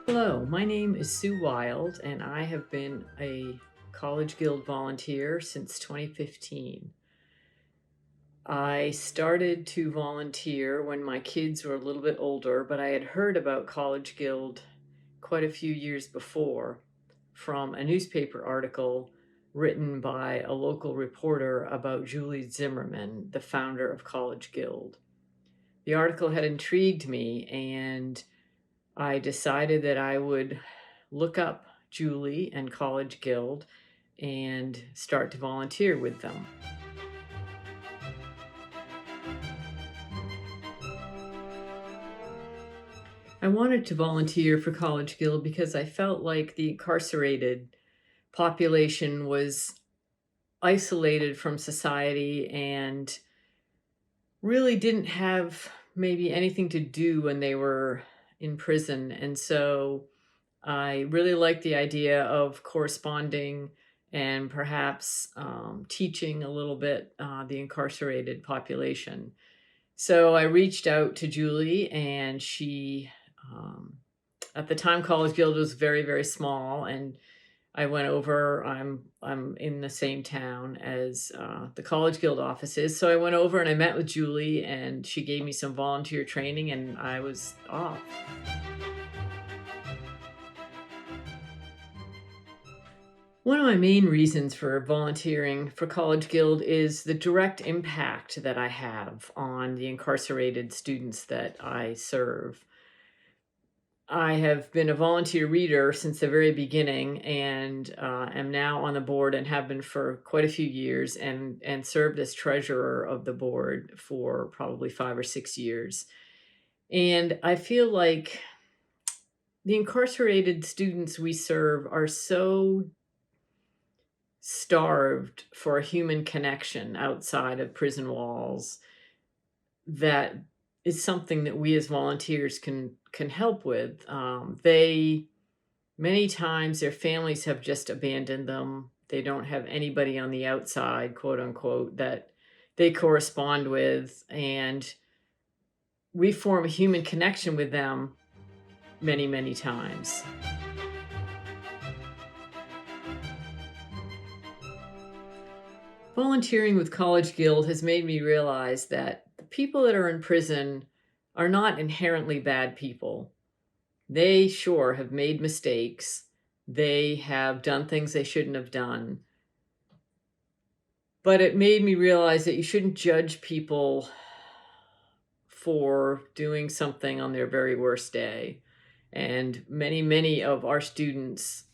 Hello, my name is Sue Wild, and I have been a College Guild volunteer since 2015. I started to volunteer when my kids were a little bit older, but I had heard about College Guild quite a few years before from a newspaper article written by a local reporter about Julie Zimmerman, the founder of College Guild. The article had intrigued me, and I decided that I would look up Julie and College Guild and start to volunteer with them. I wanted to volunteer for College Guild because I felt like the incarcerated population was isolated from society and really didn't have maybe anything to do when they were in prison. And so I really like the idea of corresponding and perhaps teaching a little bit the incarcerated population. So I reached out to Julie, and at the time, College Guild was very, very small, and I went over. I'm in the same town as the College Guild office is, so I went over and I met with Julie, and she gave me some volunteer training, and I was off. One of my main reasons for volunteering for College Guild is the direct impact that I have on the incarcerated students that I serve. I have been a volunteer reader since the very beginning, and am now on the board and have been for quite a few years, and served as treasurer of the board for probably 5 or 6 years. And I feel like the incarcerated students we serve are so starved for a human connection outside of prison walls that is something that we as volunteers can help with. They Many times their families have just abandoned them. They don't have anybody on the outside, quote unquote, that they correspond with, and we form a human connection with them many, many times. Volunteering with College Guild has made me realize that the people that are in prison are not inherently bad people. They sure have made mistakes. They have done things they shouldn't have done. But it made me realize that you shouldn't judge people for doing something on their very worst day. And many, many of our students,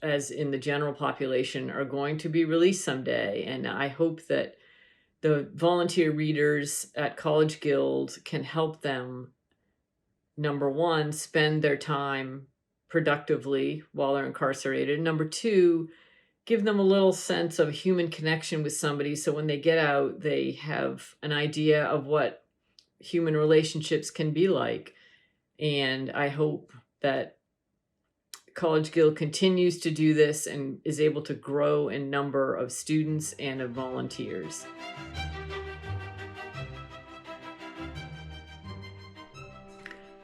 as in the general population, are going to be released someday. And I hope that the volunteer readers at College Guild can help them, number one, spend their time productively while they're incarcerated. Number two, give them a little sense of human connection with somebody, so when they get out, they have an idea of what human relationships can be like. And I hope that College Guild continues to do this and is able to grow in number of students and of volunteers.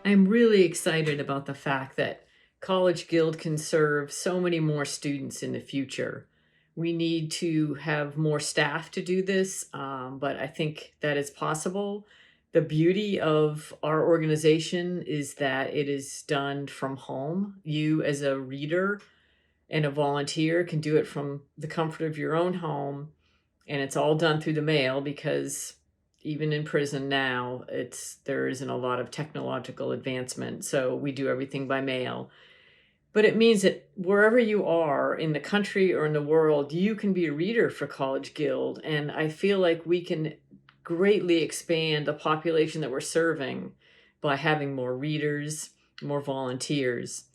I'm really excited about the fact that College Guild can serve so many more students in the future. We need to have more staff to do this, but I think that is possible. The beauty of our organization is that it is done from home. You, as a reader and a volunteer, can do it from the comfort of your own home, and it's all done through the mail because even in prison now, there isn't a lot of technological advancement, so we do everything by mail. But it means that wherever you are in the country or in the world, you can be a reader for College Guild, and I feel like we can greatly expand the population that we're serving by having more readers, more volunteers.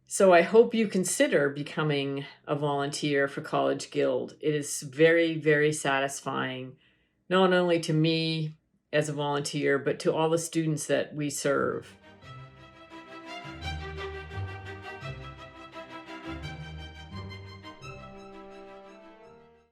So I hope you consider becoming a volunteer for College Guild. It is very, very satisfying, not only to me as a volunteer, but to all the students that we serve.